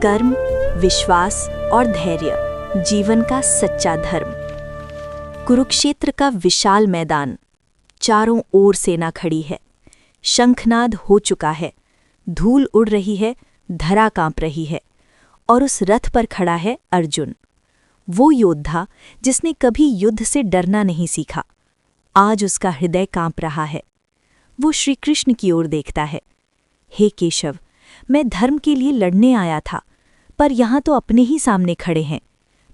कर्म, विश्वास और धैर्य जीवन का सच्चा धर्म। कुरुक्षेत्र का विशाल मैदान, चारों ओर सेना खड़ी है, शंखनाद हो चुका है, धूल उड़ रही है, धरा कांप रही है, और उस रथ पर खड़ा है अर्जुन, वो योद्धा जिसने कभी युद्ध से डरना नहीं सीखा। आज उसका हृदय कांप रहा है। वो श्री कृष्ण की ओर देखता है। हे केशव, मैं धर्म के लिए लड़ने आया था, पर यहाँ तो अपने ही सामने खड़े हैं।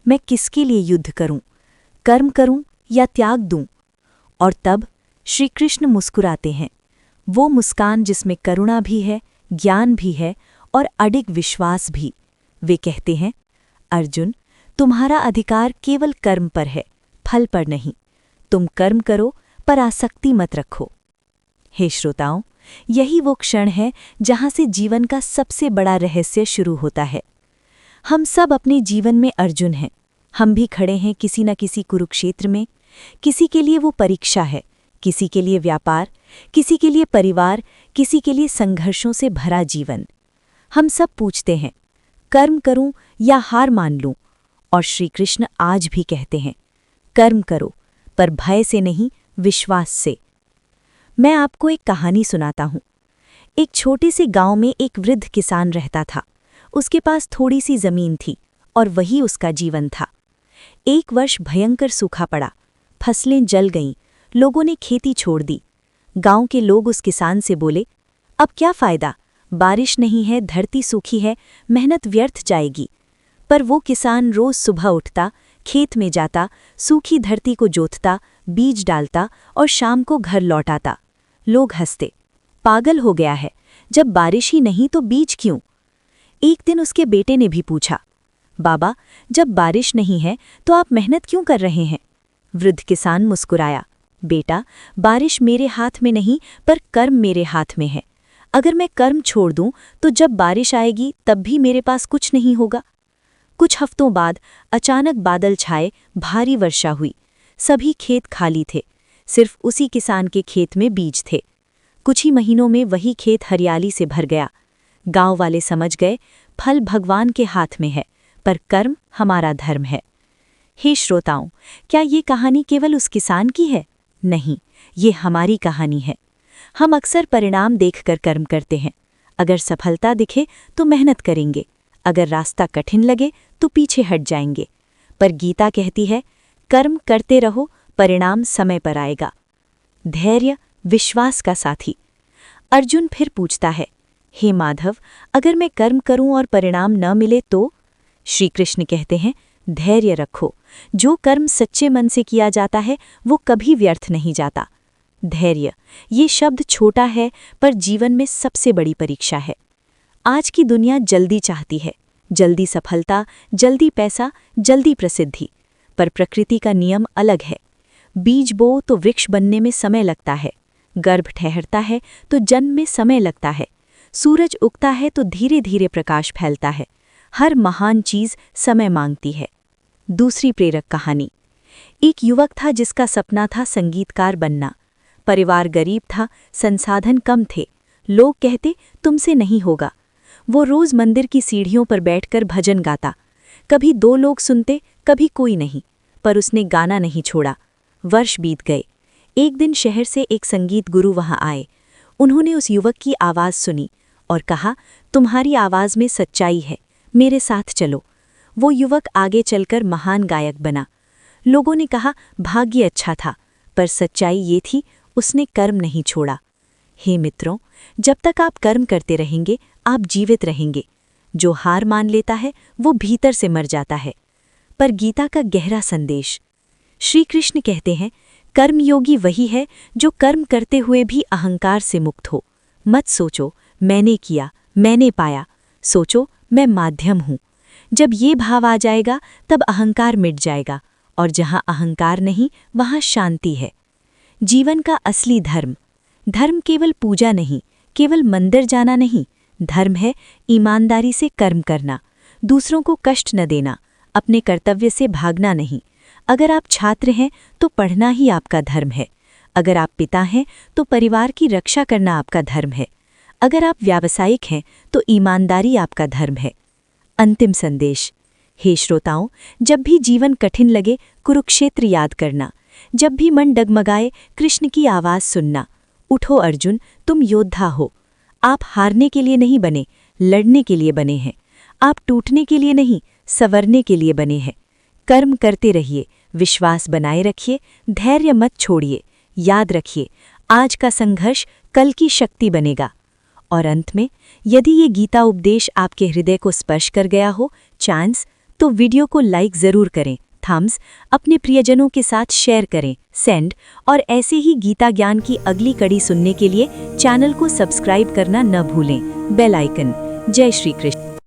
मैं किसके लिए युद्ध करूं, कर्म करूं या त्याग दूं? और तब श्री कृष्ण मुस्कुराते हैं, वो मुस्कान जिसमें करुणा भी है, ज्ञान भी है और अडिग विश्वास भी। वे कहते हैं, अर्जुन, तुम्हारा अधिकार केवल कर्म पर है, फल पर नहीं। तुम कर्म करो पर आसक्ति मत रखो। हे श्रोताओं, यही वो क्षण है जहाँ से जीवन का सबसे बड़ा रहस्य शुरू होता है। हम सब अपने जीवन में अर्जुन हैं। हम भी खड़े हैं किसी न किसी कुरुक्षेत्र में। किसी के लिए वो परीक्षा है, किसी के लिए व्यापार, किसी के लिए परिवार, किसी के लिए संघर्षों से भरा जीवन। हम सब पूछते हैं, कर्म करूं या हार मान लूं? और श्री कृष्ण आज भी कहते हैं, कर्म करो, पर भय से नहीं, विश्वास से। मैं आपको एक कहानी सुनाता हूं। एक छोटे से गांव में एक वृद्ध किसान रहता था। उसके पास थोड़ी सी जमीन थी और वही उसका जीवन था। एक वर्ष भयंकर सूखा पड़ा, फसलें जल गईं, लोगों ने खेती छोड़ दी। गांव के लोग उस किसान से बोले, अब क्या फायदा, बारिश नहीं है, धरती सूखी है, मेहनत व्यर्थ जाएगी। पर वो किसान रोज सुबह उठता, खेत में जाता, सूखी धरती को जोतता, बीज डालता और शाम को घर लौटाता। लोग हंसते, पागल हो गया है, जब बारिश ही नहीं तो बीज क्यों? एक दिन उसके बेटे ने भी पूछा, बाबा, जब बारिश नहीं है तो आप मेहनत क्यों कर रहे हैं? वृद्ध किसान मुस्कुराया, बेटा, बारिश मेरे हाथ में नहीं पर कर्म मेरे हाथ में है। अगर मैं कर्म छोड़ दूं तो जब बारिश आएगी तब भी मेरे पास कुछ नहीं होगा। कुछ हफ्तों बाद अचानक बादल छाए, भारी वर्षा हुई। सभी खेत खाली थे, सिर्फ उसी किसान के खेत में बीज थे। कुछ ही महीनों में वही खेत हरियाली से भर गया। गांव वाले समझ गए, फल भगवान के हाथ में है, पर कर्म हमारा धर्म है। हे श्रोताओं, क्या ये कहानी केवल उस किसान की है? नहीं, ये हमारी कहानी है। हम अक्सर परिणाम देखकर कर्म करते हैं। अगर सफलता दिखे तो मेहनत करेंगे, अगर रास्ता कठिन लगे तो पीछे हट जाएंगे। पर गीता कहती है, कर्म करते रहो, परिणाम समय पर आएगा। धैर्य, विश्वास का साथी। अर्जुन फिर पूछता है, हे माधव, अगर मैं कर्म करूं और परिणाम न मिले तो? श्री कृष्ण कहते हैं, धैर्य रखो। जो कर्म सच्चे मन से किया जाता है वो कभी व्यर्थ नहीं जाता। धैर्य, ये शब्द छोटा है पर जीवन में सबसे बड़ी परीक्षा है। आज की दुनिया जल्दी चाहती है, जल्दी सफलता, जल्दी पैसा, जल्दी प्रसिद्धि। पर प्रकृति का नियम अलग है। बीज बो तो वृक्ष बनने में समय लगता है, गर्भ ठहरता है तो जन्म में समय लगता है, सूरज उगता है तो धीरे धीरे प्रकाश फैलता है। हर महान चीज समय मांगती है। दूसरी प्रेरक कहानी। एक युवक था जिसका सपना था संगीतकार बनना। परिवार गरीब था, संसाधन कम थे। लोग कहते, तुमसे नहीं होगा। वो रोज मंदिर की सीढ़ियों पर बैठकर भजन गाता। कभी 2 लोग सुनते, कभी कोई नहीं, पर उसने गाना नहीं छोड़ा। वर्ष बीत गए। एक दिन शहर से एक संगीत गुरु वहां आए। उन्होंने उस युवक की आवाज़ सुनी और कहा, तुम्हारी आवाज़ में सच्चाई है, मेरे साथ चलो। वो युवक आगे चलकर महान गायक बना। लोगों ने कहा, भाग्य अच्छा था, पर सच्चाई ये थी, उसने कर्म नहीं छोड़ा। हे मित्रों, जब तक आप कर्म करते रहेंगे, आप जीवित रहेंगे। जो हार मान लेता है वो भीतर से मर जाता है। पर गीता का गहरा संदेश। श्री कृष्ण कहते हैं, कर्मयोगी वही है जो कर्म करते हुए भी अहंकार से मुक्त हो। मत सोचो, मैंने किया, मैंने पाया। सोचो, मैं माध्यम हूँ। जब ये भाव आ जाएगा तब अहंकार मिट जाएगा, और जहाँ अहंकार नहीं वहाँ शांति है। जीवन का असली धर्म। धर्म केवल पूजा नहीं, केवल मंदिर जाना नहीं। धर्म है ईमानदारी से कर्म करना, दूसरों को कष्ट न देना, अपने कर्तव्य से भागना नहीं। अगर आप छात्र हैं तो पढ़ना ही आपका धर्म है। अगर आप पिता हैं तो परिवार की रक्षा करना आपका धर्म है। अगर आप व्यावसायिक हैं तो ईमानदारी आपका धर्म है। अंतिम संदेश। हे श्रोताओं, जब भी जीवन कठिन लगे, कुरुक्षेत्र याद करना। जब भी मन डगमगाए, कृष्ण की आवाज़ सुनना। उठो अर्जुन, तुम योद्धा हो। आप हारने के लिए नहीं बने, लड़ने के लिए बने हैं। आप टूटने के लिए नहीं, संवरने के लिए बने हैं। कर्म करते रहिए, विश्वास बनाए रखिए, धैर्य मत छोड़िए। याद रखिए, आज का संघर्ष कल की शक्ति बनेगा। और अंत में, यदि ये गीता उपदेश आपके हृदय को स्पर्श कर गया हो, चांस, तो वीडियो को लाइक ज़रूर करें, थम्स, अपने प्रियजनों के साथ शेयर करें, सेंड, और ऐसे ही गीता ज्ञान की अगली कड़ी सुनने के लिए चैनल को सब्सक्राइब करना न भूलें। Bell icon. जय श्री कृष्ण।